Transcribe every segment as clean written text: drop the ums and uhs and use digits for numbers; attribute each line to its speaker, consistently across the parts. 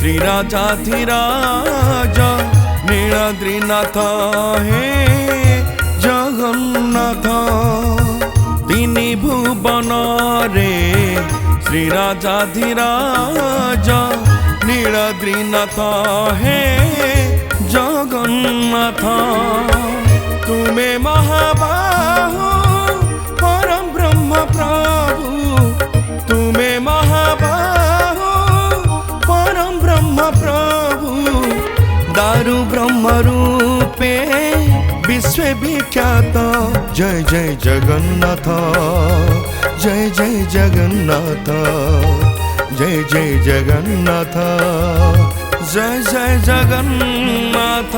Speaker 1: श्रीराजाधिराज नीलाद्रिनाथ हे जगन्नाथ तिनि भुवन रे श्रीराजाधिराज नीलाद्रिनाथ हे जगन्नाथ तुमे महाबाहु परम ब्रह्म प्रभु तुमे महाबाहु परम ब्रह्म प्रभु दारु ब्रह्म रूपे विश्व विख्यात जय जय जगन्नाथ जय जय जगन्नाथ जय जय जगन्नाथ जय जय जगन्नाथ।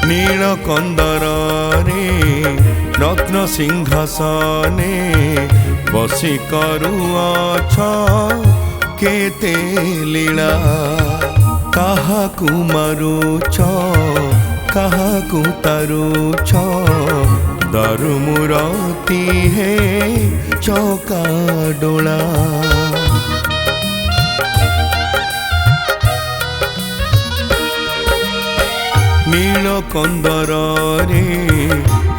Speaker 1: नीलकंदर रे रत्न सिंहासने बसी करुअछ केते लीला काहाकु मारुछ काहाकु तारुछ दारुमुरती हे चौका डोला नीलकंदर रे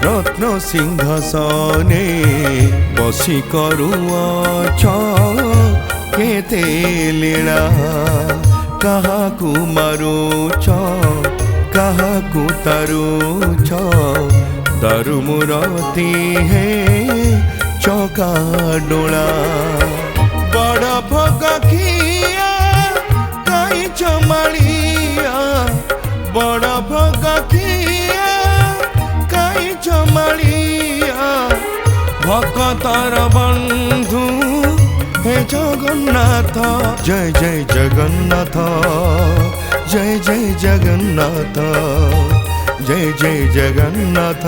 Speaker 1: रत्न सिंहासने बसी करुअछ केते लीला काहाकु मारुछ काहाकु तारुछ दारुमुरती हे चौका डोला बड़ भोग खिया काई चमालिया बड़ भोग खिया काई चमालिया भक्तर बंधु हे जगन्नाथ जय जय जगन्नाथ जय जय जगन्नाथ जय जय जगन्नाथ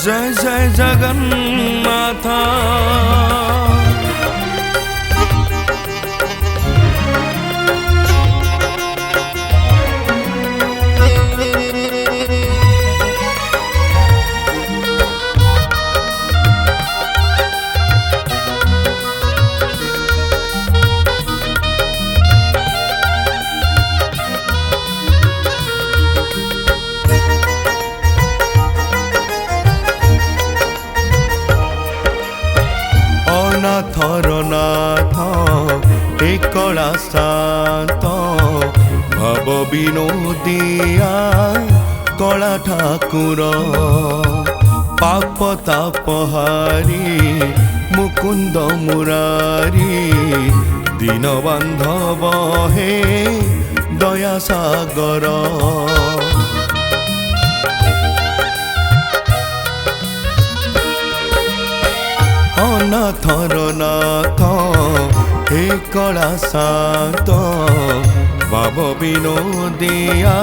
Speaker 1: जय जय जगन्नाथ। अनाथर नाथ एकला शांत भव विनोदिया कला ठाकुर पाप तापहारी मुकुंद मुरारी दीन बांधव हे दया सागर अनाथर नाथ हे कला शांत बाब विनोदिया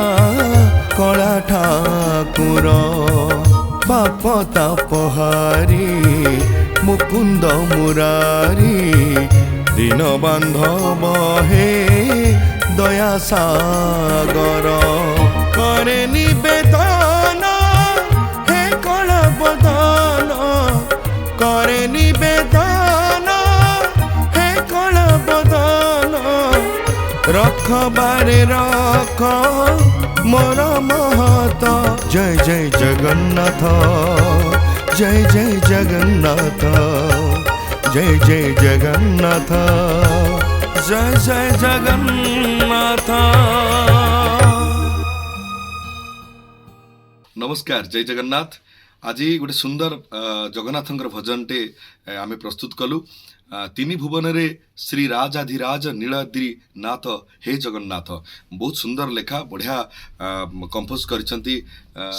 Speaker 1: कला ठाकुर पाप तापहारी मुकुंद मुरारी दीन बांधव हे दया सागर करे निवेदन हे कला बदन करे निवेदन हे कला बदन रख बारे रख मोर महत जय जय जगन्नाथ जय जय जगन्नाथ जय जय जगन्नाथ जय जय जगन्नाथ।
Speaker 2: नमस्कार जय जगन्नाथ। आज गोटे सुंदर जगन्नाथंकर भजनटे आमे प्रस्तुत कलु। तिनी भुवन रे श्री राजाधिराज नीलाद्रि नाथ हे जगन्नाथ बहुत सुंदर लेखा बढ़िया कंपोज करिसंती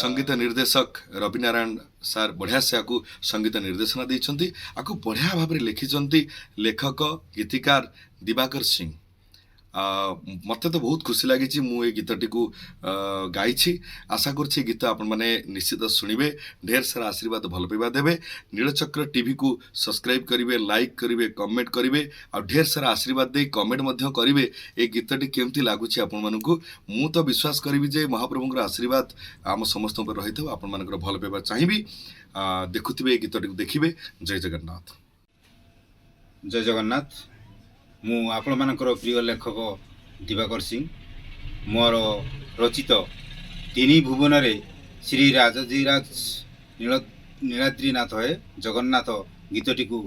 Speaker 2: संगीत निर्देशक रवि नारायण सार बढ़िया से आकु संगीत निर्देशना देइछंती आकु बढ़िया भाबरे लिखिसंती लेखक गीतिकार दिवाकर सिंह ମୋତେ ତ ବହୁତ ଖୁସି ଲାଗିଛି ମୁଁ ଏ ଗୀତଟିକୁ ଗାଇଛି। ଆଶା କରୁଛି ଏ ଗୀତ ଆପଣମାନେ ନିଶ୍ଚିତ ଶୁଣିବେ, ଢେର ସାରା ଆଶୀର୍ବାଦ ଭଲ ପାଇବା ଦେବେ। ନୀଳଚକ୍ର ଟିଭିକୁ ସବସ୍କ୍ରାଇବ୍ କରିବେ, ଲାଇକ୍ କରିବେ, କମେଣ୍ଟ କରିବେ, ଆଉ ଢେର ସାରା ଆଶୀର୍ବାଦ ଦେଇ କମେଣ୍ଟ ମଧ୍ୟ କରିବେ ଏ ଗୀତଟି କେମିତି ଲାଗୁଛି ଆପଣମାନଙ୍କୁ। ମୁଁ ତ ବିଶ୍ୱାସ କରିବି ଯେ ମହାପ୍ରଭୁଙ୍କର ଆଶୀର୍ବାଦ ଆମ ସମସ୍ତଙ୍କ ଉପରେ ରହିଥିବ, ଆପଣମାନଙ୍କର ଭଲ ପାଇବା ଚାହିଁବି। ଦେଖୁଥିବେ ଏ ଗୀତଟିକୁ ଦେଖିବେ। ଜୟ ଜଗନ୍ନାଥ।
Speaker 3: ଜୟ ଜଗନ୍ନାଥ। ମୁଁ ଆପଣମାନଙ୍କର ପ୍ରିୟ ଲେଖକ ଦିବାକର ସିଂ। ମୋର ରଚିତ ତିନି ଭୁବନରେ ଶ୍ରୀ ରାଜାଧିରାଜ ନୀଳାଦ୍ରିନାଥ ହେ ଜଗନ୍ନାଥ ଗୀତଟିକୁ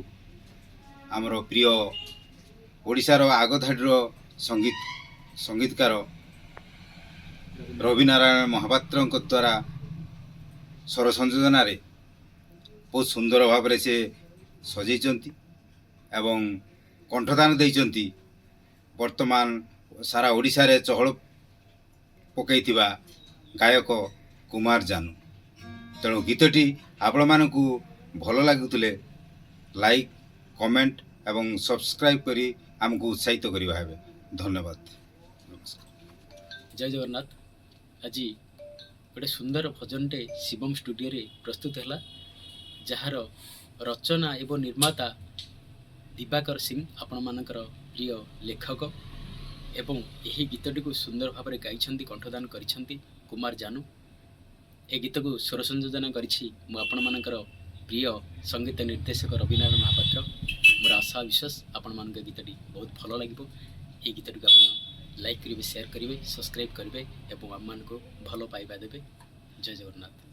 Speaker 3: ଆମର ପ୍ରିୟ ଓଡ଼ିଶାର ଆଗଧାଡ଼ିର ସଙ୍ଗୀତକାର ରବି ନାରାୟଣ ମହାପାତ୍ରଙ୍କ ଦ୍ୱାରା ସ୍ୱର ସଂଯୋଜନାରେ ବହୁତ ସୁନ୍ଦର ଭାବରେ ସେ ସଜେଇଛନ୍ତି ଏବଂ କଣ୍ଠଦାନ ଦେଇଛନ୍ତି ବର୍ତ୍ତମାନ ସାରା ଓଡ଼ିଶାରେ ଚହଳ ପକାଇଥିବା ଗାୟକ କୁମାର ଜାନୁ। ତେଣୁ ଗୀତଟି ଆପଣମାନଙ୍କୁ ଭଲ ଲାଗୁଥିଲେ ଲାଇକ୍, କମେଣ୍ଟ ଏବଂ ସବସ୍କ୍ରାଇବ୍ କରି ଆମକୁ ଉତ୍ସାହିତ କରିବା ହେବେ। ଧନ୍ୟବାଦ।
Speaker 4: ଜୟ ଜଗନ୍ନାଥ। ଆଜି ଗୋଟେ ସୁନ୍ଦର ଭଜନଟେ ଶିବମ୍ ଷ୍ଟୁଡ଼ିଓରେ ପ୍ରସ୍ତୁତ ହେଲା, ଯାହାର ରଚନା ଏବଂ ନିର୍ମାତା ଦିବାକର ସିଂ, ଆପଣମାନଙ୍କର ପ୍ରିୟ ଲେଖକ, ଏବଂ ଏହି ଗୀତଟିକୁ ସୁନ୍ଦର ଭାବରେ ଗାଇଛନ୍ତି, କଣ୍ଠଦାନ କରିଛନ୍ତି କୁମାର ଜାନୁ। ଏ ଗୀତକୁ ସ୍ୱର ସଂଯୋଜନା କରିଛି ମୁଁ ଆପଣମାନଙ୍କର ପ୍ରିୟ ସଙ୍ଗୀତ ନିର୍ଦ୍ଦେଶକ ରବି ନାରାୟଣ ମହାପାତ୍ର। ମୋର ଆଶା ବିଶ୍ୱାସ ଆପଣମାନଙ୍କ ଗୀତଟି ବହୁତ ଭଲ ଲାଗିବ। এই ଗୀତଟିକୁ ଆପଣ ଲାଇକ୍ କରିବେ, ସେୟାର କରିବେ, ସବସ୍କ୍ରାଇବ୍ କରିବେ ଏବଂ ଆମମାନଙ୍କୁ ଭଲ ପାଇବା ଦେବେ। ଜୟ ଜଗନ୍ନାଥ।